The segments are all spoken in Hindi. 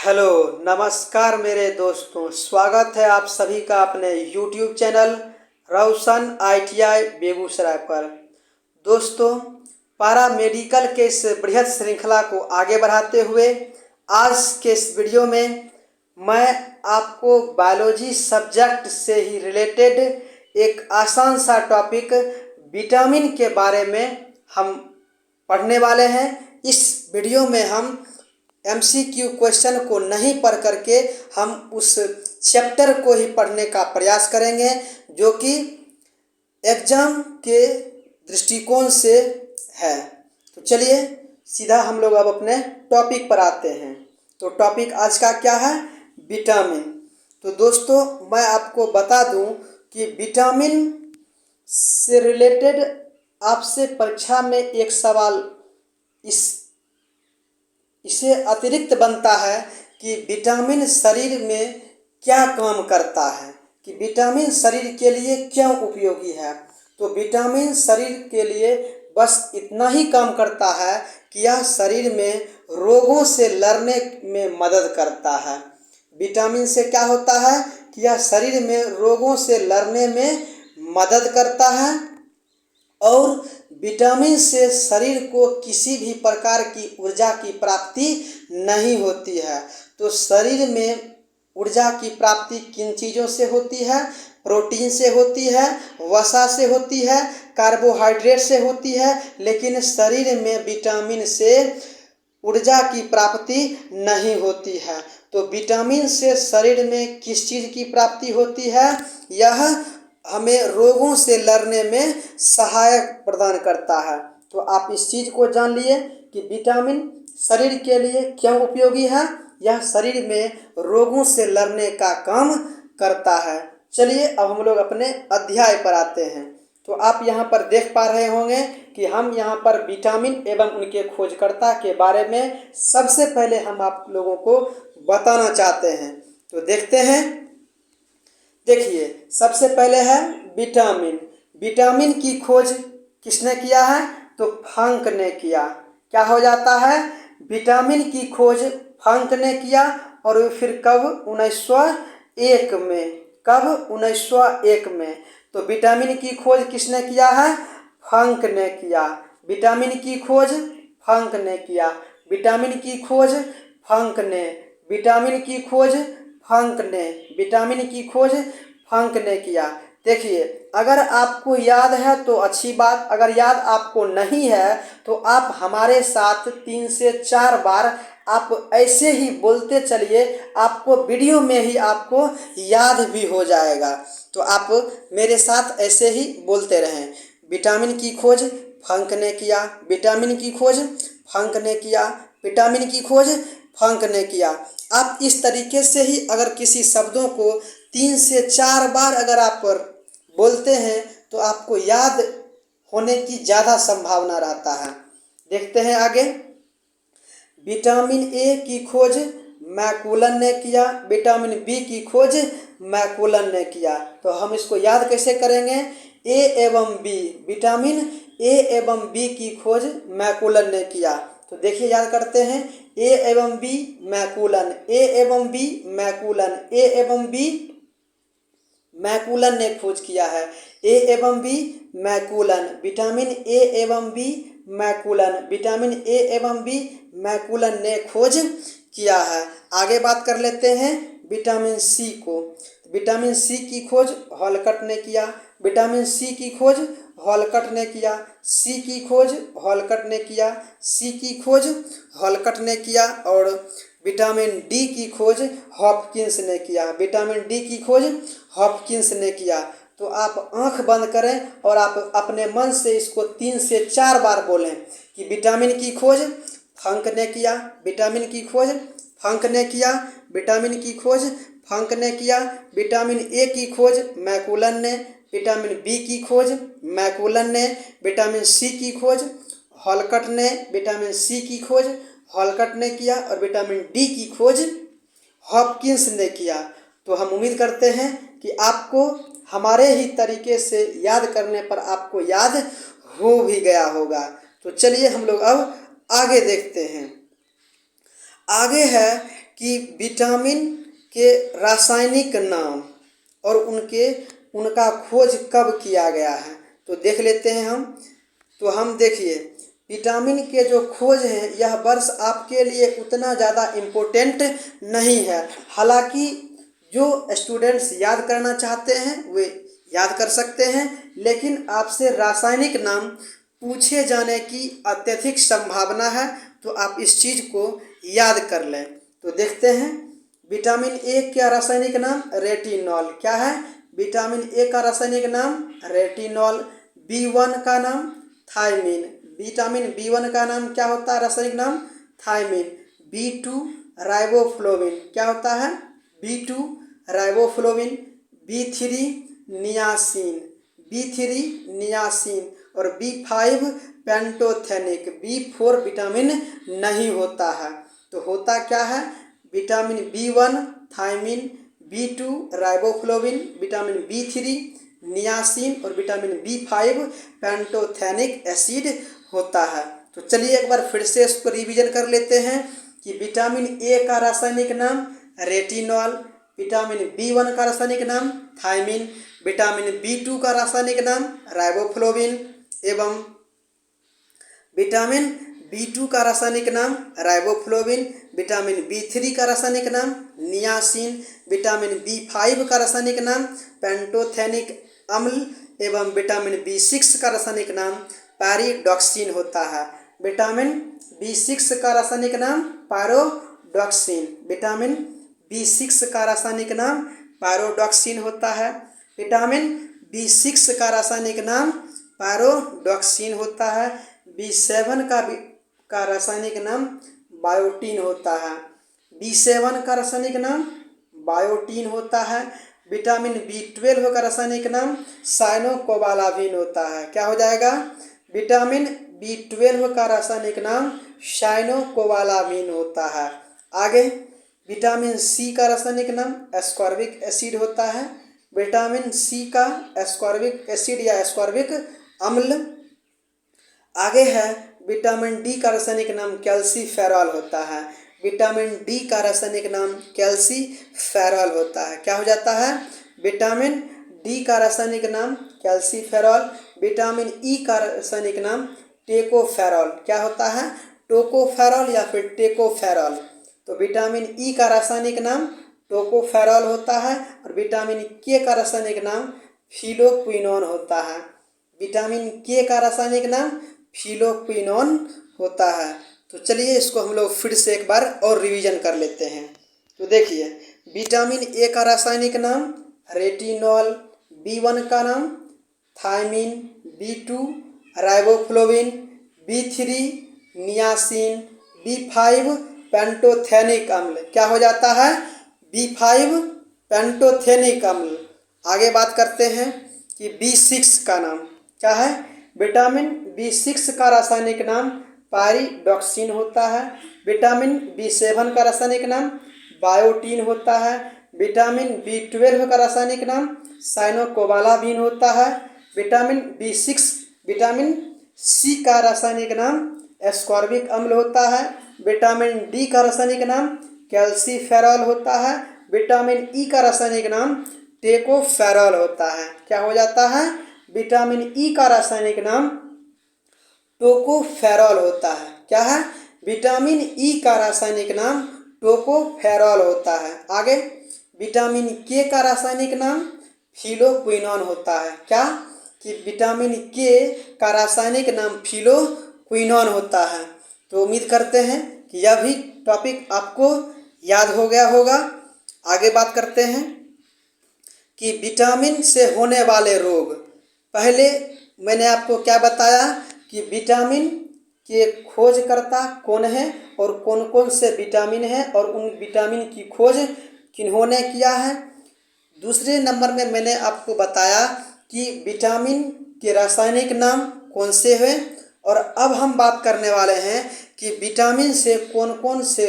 हेलो नमस्कार मेरे दोस्तों, स्वागत है आप सभी का अपने YouTube चैनल रोशन ITI बेगूसराय पर। दोस्तों, पारा मेडिकल के इस बृहद श्रृंखला को आगे बढ़ाते हुए आज के इस वीडियो में मैं आपको बायोलॉजी सब्जेक्ट से ही रिलेटेड एक आसान सा टॉपिक विटामिन के बारे में हम पढ़ने वाले हैं। इस वीडियो में हम MCQ क्वेश्चन को नहीं पढ़ करके हम उस चैप्टर को ही पढ़ने का प्रयास करेंगे जो कि एग्जाम के दृष्टिकोण से है। तो चलिए सीधा हम लोग अब अपने टॉपिक पर आते हैं। तो टॉपिक आज का क्या है? विटामिन। तो दोस्तों, मैं आपको बता दूं कि विटामिन से रिलेटेड आपसे परीक्षा में एक सवाल इससे अतिरिक्त बनता है कि विटामिन शरीर में क्या काम करता है, कि विटामिन शरीर के लिए क्यों उपयोगी है। तो विटामिन शरीर के लिए बस इतना ही काम करता है कि यह शरीर में रोगों से लड़ने में मदद करता है। विटामिन से क्या होता है कि यह शरीर में रोगों से लड़ने में मदद करता है और विटामिन से शरीर को किसी भी प्रकार की ऊर्जा की प्राप्ति नहीं होती है। तो शरीर में ऊर्जा की प्राप्ति किन चीज़ों से होती है? प्रोटीन से होती है, वसा से होती है, कार्बोहाइड्रेट से होती है, लेकिन शरीर में विटामिन से ऊर्जा की प्राप्ति नहीं होती है। तो विटामिन से शरीर में किस चीज़ की प्राप्ति होती है? यह हमें रोगों से लड़ने में सहायक प्रदान करता है। तो आप इस चीज़ को जान लिए कि विटामिन शरीर के लिए क्यों उपयोगी है। यह शरीर में रोगों से लड़ने का काम करता है। चलिए अब हम लोग अपने अध्याय पर आते हैं। तो आप यहाँ पर देख पा रहे होंगे कि हम यहाँ पर विटामिन एवं उनके खोजकर्ता के बारे में सबसे पहले हम आप लोगों को बताना चाहते हैं। तो देखते हैं। देखिए, सबसे पहले है विटामिन। विटामिन की खोज किसने किया है? तो फ्रांक ने किया। क्या हो जाता है? विटामिन की खोज फ्रांक ने किया। और फिर कब? 1901 में। कब? 1901 में। तो विटामिन की खोज किसने किया है? फ्रांक ने किया। विटामिन की खोज फ्रांक ने किया। विटामिन की खोज फ्रांक ने। विटामिन की खोज फ्रांक ने। विटामिन की खोज फ्रांक ने किया। देखिए, अगर आपको याद है तो अच्छी बात, अगर याद आपको नहीं है तो आप हमारे साथ 3 से 4 बार आप ऐसे ही बोलते चलिए, आपको वीडियो में ही आपको याद भी हो जाएगा। तो आप मेरे साथ ऐसे ही बोलते रहें। विटामिन की खोज फ्रांक ने किया। विटामिन की खोज फ्रांक ने किया। विटामिन की खोज फ्रांक ने किया। आप इस तरीके से ही अगर किसी शब्दों को 3 से 4 बार अगर आप बोलते हैं तो आपको याद होने की ज़्यादा संभावना रहता है। देखते हैं आगे। विटामिन ए की खोज मैकुलन ने किया। विटामिन बी की खोज मैकुलन ने किया। तो हम इसको याद कैसे करेंगे? ए एवं बी, विटामिन ए एवं बी की खोज मैकुलन ने किया। तो देखिए, याद करते हैं। ए एवं बी मैकुलन, ए एवं बी मैकुलन, ए एवं बी मैकुलन ने खोज किया है। ए एवं बी मैकुलन, विटामिन ए एवं बी मैकुलन, विटामिन ए एवं बी मैकुलन ने खोज किया है। आगे बात कर लेते हैं विटामिन सी को। विटामिन सी की खोज हॉलकट ने किया। विटामिन सी की खोज हॉलकट ने किया। सी की खोज हॉलकट ने किया। सी की खोज हॉलकट ने किया। और विटामिन डी की खोज हॉपकिंस ने किया। विटामिन डी की खोज हॉपकिंस ने किया। तो आप आंख बंद करें और आप अपने मन से इसको 3 से 4 बार बोलें कि विटामिन की खोज फ्रांक ने किया। विटामिन की खोज फ्रांक ने किया। विटामिन की खोज फ्रांक ने किया। विटामिन ए की खोज मैकुलन ने। विटामिन बी की खोज मैकुलन ने। विटामिन सी की खोज हॉलकट ने। विटामिन सी की खोज हॉलकट ने किया। और विटामिन डी की खोज हॉपकिंस ने किया। तो हम उम्मीद करते हैं कि आपको हमारे ही तरीके से याद करने पर आपको याद हो भी गया होगा। तो चलिए हम लोग अब आगे देखते हैं। आगे है कि विटामिन के रासायनिक नाम और उनका खोज कब किया गया है, तो देख लेते हैं हम। तो हम देखिए, विटामिन के जो खोज हैं यह वर्ष आपके लिए उतना ज़्यादा इम्पोर्टेंट नहीं है। हालांकि जो स्टूडेंट्स याद करना चाहते हैं वे याद कर सकते हैं, लेकिन आपसे रासायनिक नाम पूछे जाने की अत्यधिक संभावना है, तो आप इस चीज़ को याद कर लें। तो देखते हैं, विटामिन ए का रासायनिक नाम रेटिनॉल। क्या है? विटामिन ए का रासायनिक नाम रेटिनॉल। B1 का नाम थायमिन। विटामिन B1 का नाम क्या होता है? रासायनिक नाम थायमिन। B2 riboflavin. क्या होता है? B2 riboflavin. B3 niacin. B3 niacin और B5 पेंटोथेनिक। B4 विटामिन नहीं होता है। तो होता क्या है? Vitamin B1 thiamine, B2 riboflavin, vitamin B3 niacin और विटामिन B5 पेंटोथेनिक एसिड होता है। तो चलिए एक बार फिर से इसको रिवीजन कर लेते हैं कि विटामिन ए का रासायनिक नाम रेटिनॉल, विटामिन B1 का रासायनिक नाम थायमिन, विटामिन B2 का रासायनिक नाम राइबोफ्लोविन एवं विटामिन B2 का रासायनिक नाम राइबोफ्लोविन, विटामिन B3 का रासायनिक नाम नियासिन, विटामिन B5 का रासायनिक नाम पेंटोथेनिक अम्ल एवं विटामिन B6 का रासायनिक नाम पैरिडॉक्सिन होता है। विटामिन B6 का रासायनिक नाम पैरोडॉक्सिन। विटामिन B6 का रासायनिक नाम पैरोडॉक्सिन होता है। विटामिन B6 का रासायनिक नाम पैरोडॉक्सिन होता है। B7 का रासायनिक नाम बायोटीन होता है। B7 का रासायनिक नाम बायोटीन होता है। विटामिन B12 का रासायनिक नाम साइनोकोबालामिन होता है। क्या हो जाएगा? विटामिन B12 का रासायनिक नाम साइनोकोबालामिन होता है। आगे, विटामिन C का रासायनिक नाम एस्कॉर्बिक एसिड होता है। विटामिन C का एस्कॉर्बिक एसिड या एस्कॉर्बिक अम्ल। आगे है, विटामिन D का रासायनिक नाम कैल्सीफेरॉल होता है। विटामिन D का रासायनिक नाम कैल्सीफेरॉल होता है। क्या हो जाता है? विटामिन D का रासायनिक नाम कैल्सीफेरॉल। विटामिन E का रासायनिक नाम टेकोफेरॉल। क्या होता है? टोकोफेरॉल या फिर टेकोफेरॉल। तो विटामिन E का रासायनिक नाम टोकोफेरॉल होता है और विटामिन K का रासायनिक नाम फिलोक्विनोन होता है। विटामिन K का रासायनिक नाम फिलोक्विनोन होता है। तो चलिए इसको हम लोग फिर से एक बार और रिवीजन कर लेते हैं। तो देखिए, विटामिन ए का रासायनिक नाम रेटिनॉल, B1 का नाम thiamine, B2 riboflavin, B3 niacin, B5 pantothenic अम्ल। क्या हो जाता है? B5 पेंटोथेनिक अम्ल। आगे बात करते हैं कि B6 का नाम क्या है? विटामिन B6 का रासायनिक नाम पैरिडॉक्सिन होता है। विटामिन B7 का रासायनिक नाम बायोटीन होता है। विटामिन B12 का रासायनिक नाम साइनोकोबालामिन होता है। विटामिन C का रासायनिक नाम एस्कॉर्बिक अम्ल होता है। विटामिन D का रासायनिक नाम कैल्सीफेरॉल होता है। विटामिन E का रासायनिक नाम टेकोफेरॉल होता है। क्या हो जाता है? विटामिन E का रासायनिक नाम टोकोफेरॉल होता है। क्या है? विटामिन E का रासायनिक नाम टोकोफेरॉल होता है। आगे, विटामिन K का रासायनिक नाम फिलोक्विनोन होता है। क्या? कि विटामिन K का रासायनिक नाम फिलोक्विनोन होता है। तो उम्मीद करते हैं कि यह भी टॉपिक आपको याद हो गया होगा। आगे बात करते हैं कि विटामिन से होने वाले रोग। पहले मैंने आपको क्या बताया कि विटामिन के खोजकर्ता कौन है और कौन कौन से विटामिन हैं और उन विटामिन की खोज किन्होंने किया है। दूसरे नंबर में मैंने आपको बताया कि विटामिन के रासायनिक नाम कौन से हैं। और अब हम बात करने वाले हैं कि विटामिन से कौन कौन से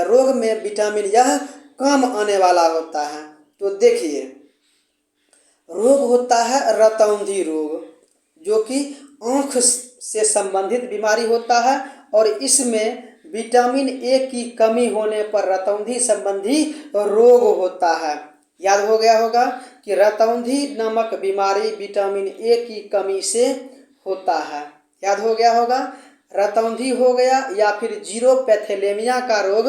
रोग में विटामिन यह काम आने वाला होता है। तो देखिए, रोग होता है रतौंधी रोग, जो कि आँख से संबंधित बीमारी होता है और इसमें विटामिन ए की कमी होने पर रतौंधी संबंधी रोग होता है। याद हो गया होगा कि रतौंधी नामक बीमारी विटामिन ए की कमी से होता है। याद हो गया होगा, रतौंधी हो गया या फिर जीरोपैथेलेमिया का रोग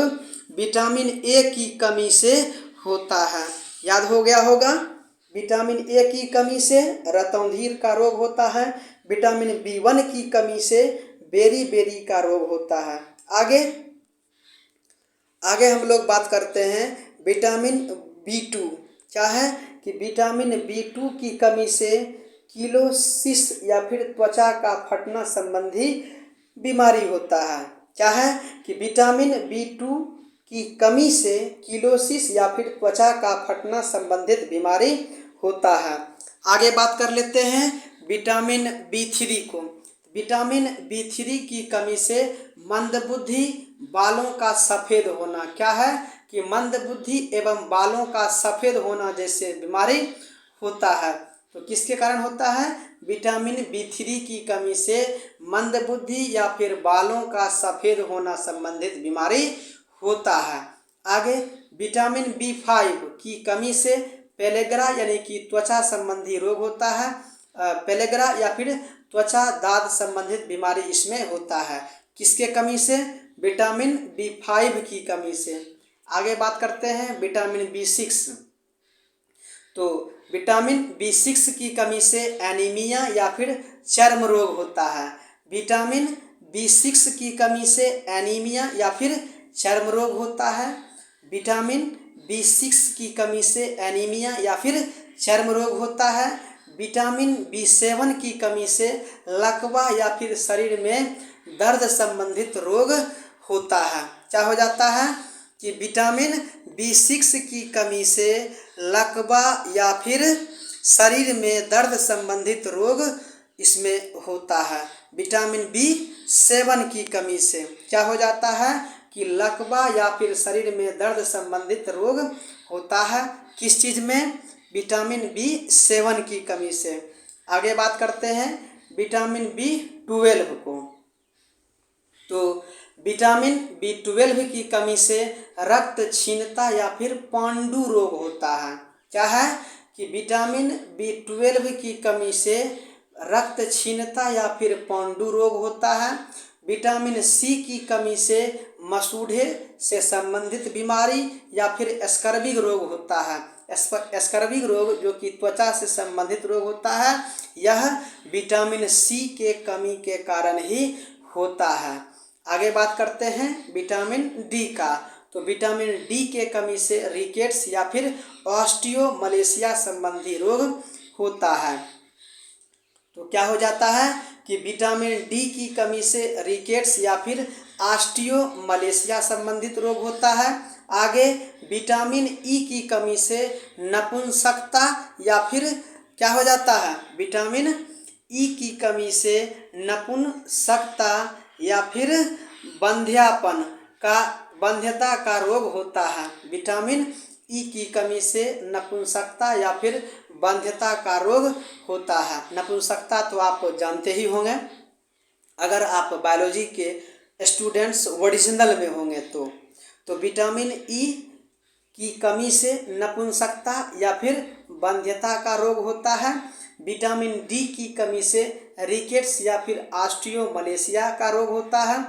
विटामिन ए की कमी से होता है। याद हो गया होगा, विटामिन ए की कमी से रतौंधी का रोग होता है। विटामिन B1 की कमी से बेरी का रोग होता है। आगे हम लोग बात करते हैं विटामिन B2। क्या है कि विटामिन B2 की कमी से किलोसिस या फिर त्वचा का फटना संबंधी बीमारी होता है। क्या है कि विटामिन B2 की कमी से किलोसिस या फिर त्वचा का फटना संबंधित बीमारी होता है। आगे बात कर लेते हैं विटामिन B3 को। विटामिन B3 की कमी से मंदबुद्धि, बालों का सफ़ेद होना। क्या है कि मंदबुद्धि एवं बालों का सफ़ेद होना जैसे बीमारी होता है। तो किसके कारण होता है? विटामिन B3 की कमी से मंदबुद्धि या फिर बालों का सफ़ेद होना संबंधित बीमारी होता है। आगे विटामिन B5 की कमी से पेलेग्रा यानी कि त्वचा संबंधी रोग होता है। पेलेग्रा या फिर त्वचा दाद संबंधित बीमारी इसमें होता है। किसके कमी से? विटामिन B5 की कमी से। आगे बात करते हैं विटामिन B6। तो विटामिन B6 की कमी से एनीमिया या फिर चर्म रोग होता है। विटामिन B6 की कमी से एनीमिया या फिर चर्म रोग होता है। विटामिन B6 की कमी से एनीमिया या फिर चर्म रोग होता है। विटामिन B7 की कमी से लकवा या फिर शरीर में दर्द संबंधित रोग होता है। क्या हो जाता है कि विटामिन B6 की कमी से लकवा या फिर शरीर में दर्द संबंधित रोग इसमें होता है। विटामिन B7 की कमी से क्या हो जाता है कि लकवा या फिर शरीर में दर्द संबंधित रोग होता है। किस चीज़ में? विटामिन B7 की कमी से। आगे बात करते हैं विटामिन B12 को। तो विटामिन B12 की कमी से रक्त क्षीणता या फिर पांडु रोग होता है। क्या है कि विटामिन B12 की कमी से रक्त क्षीणता या फिर पांडु रोग होता है। विटामिन C की कमी से मसूढ़े से संबंधित बीमारी या फिर स्कर्विक रोग होता है। स्कर्विक रोग जो कि त्वचा से संबंधित रोग होता है, यह विटामिन C के कमी के कारण ही होता है। आगे बात करते हैं विटामिन D का। तो विटामिन D के कमी से रिकेट्स या फिर ऑस्टियोमलेशिया संबंधी रोग होता है। तो क्या हो जाता है कि विटामिन D की कमी से रिकेट्स या फिर ऑस्टियोमलेशिया संबंधित रोग होता है। आगे विटामिन E की कमी से नपुंसकता या फिर क्या हो जाता है? विटामिन E की कमी से नपुंसकता या फिर बंध्यता का रोग होता है। विटामिन E की कमी से नपुंसकता या फिर बंध्यता का रोग होता है। नपुंसकता तो आप जानते ही होंगे अगर आप बायोलॉजी के स्टूडेंट्स ओरिजिनल में होंगे तो विटामिन E की कमी से नपुंसकता या फिर बंध्यता का रोग होता है। विटामिन D की कमी से रिकेट्स या फिर ऑस्टियोमलेशिया का रोग होता है।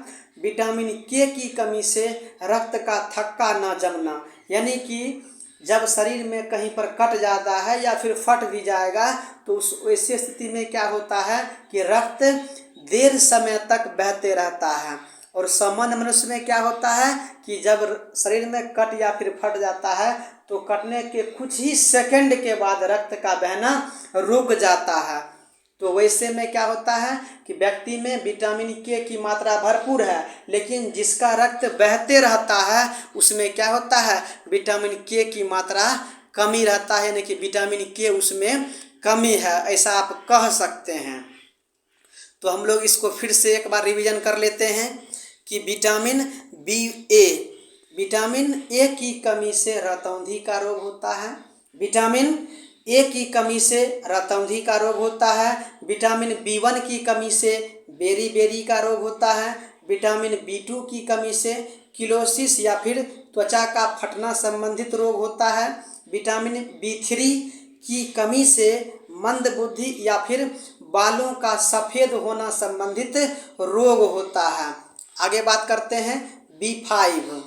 विटामिन K की कमी से रक्त का थक्का न जमना, यानी कि जब शरीर में कहीं पर कट जाता है या फिर फट भी जाएगा तो उस ऐसी स्थिति में क्या होता है कि रक्त देर समय तक बहते रहता है। और सामान्य मनुष्य में क्या होता है कि जब शरीर में कट या फिर फट जाता है तो कटने के कुछ ही सेकंड के बाद रक्त का बहना रुक जाता है। तो वैसे में क्या होता है कि व्यक्ति में विटामिन K की मात्रा भरपूर है, लेकिन जिसका रक्त बहते रहता है उसमें क्या होता है? विटामिन K की मात्रा कमी रहता है, यानी कि विटामिन K उसमें कमी है, ऐसा आप कह सकते हैं। तो हम लोग इसको फिर से एक बार रिवीजन कर लेते हैं कि विटामिन A की कमी से रतौंधी का रोग होता है। विटामिन A की कमी से रतौंधी का रोग होता है। विटामिन B1 की कमी से बेरी का रोग होता है। विटामिन B2 की कमी से किलोसिस या फिर त्वचा का फटना संबंधित रोग होता है। विटामिन B3 की कमी से मंदबुद्धि या फिर बालों का सफ़ेद होना संबंधित रोग होता है। आगे बात करते हैं B5।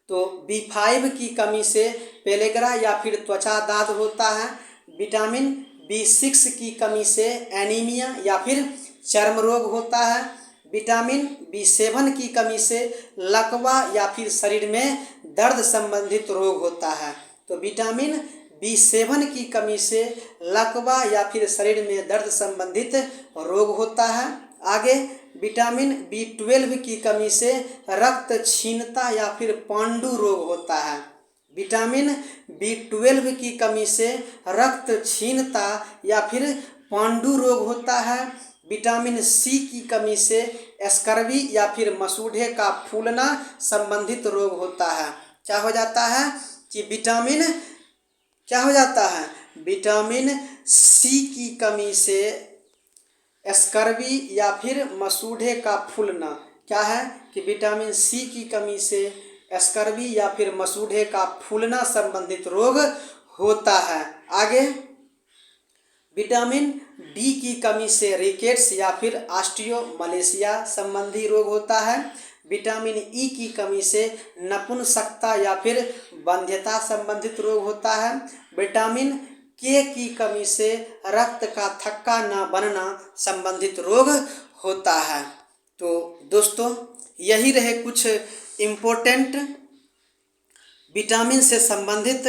तो B5 की कमी से पेलेग्रा या फिर त्वचा दाद होता है। विटामिन B6 की कमी से एनीमिया या फिर चर्म रोग होता है। विटामिन B7 की कमी से लकवा या फिर शरीर में दर्द संबंधित रोग होता है। तो विटामिन B7 की कमी से लकवा या फिर शरीर में दर्द संबंधित रोग होता है। आगे विटामिन B12 की कमी से रक्त क्षीणता या फिर पांडु रोग होता है। विटामिन B12 की कमी से रक्त क्षीणता या फिर पांडु रोग होता है। विटामिन C की कमी से स्कर्वी या फिर मसूढ़े का फूलना संबंधित रोग होता है। क्या हो जाता है कि विटामिन C की कमी से स्कर्वी या फिर मसूढ़े का फूलना, क्या है कि विटामिन C की कमी से स्कर्वी या फिर मसूढ़े का फूलना संबंधित रोग होता है। आगे विटामिन D की कमी से रिकेट्स या फिर ऑस्टियोमलेशिया संबंधी रोग होता है। विटामिन E की कमी से नपुंसकता या फिर वंध्यता संबंधित रोग होता है। विटामिन K की कमी से रक्त का थक्का न बनना संबंधित रोग होता है। तो दोस्तों, यही रहे कुछ इम्पोर्टेंट विटामिन से संबंधित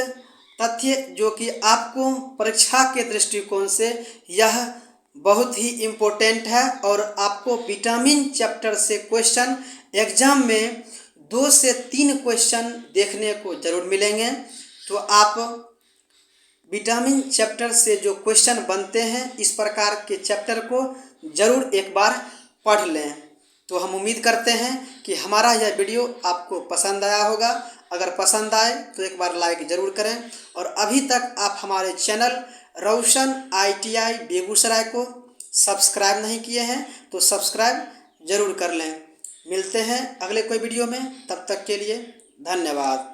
तथ्य जो कि आपको परीक्षा के दृष्टिकोण से यह बहुत ही इम्पोर्टेंट है और आपको विटामिन चैप्टर से क्वेश्चन एग्जाम में 2 से 3 क्वेश्चन देखने को जरूर मिलेंगे। तो आप विटामिन चैप्टर से जो क्वेश्चन बनते हैं इस प्रकार के चैप्टर को ज़रूर एक बार पढ़ लें। तो हम उम्मीद करते हैं कि हमारा यह वीडियो आपको पसंद आया होगा। अगर पसंद आए तो एक बार लाइक ज़रूर करें और अभी तक आप हमारे चैनल रोशन ITI बेगूसराय को सब्सक्राइब नहीं किए हैं तो सब्सक्राइब ज़रूर कर लें। मिलते हैं अगले कोई वीडियो में, तब तक के लिए धन्यवाद।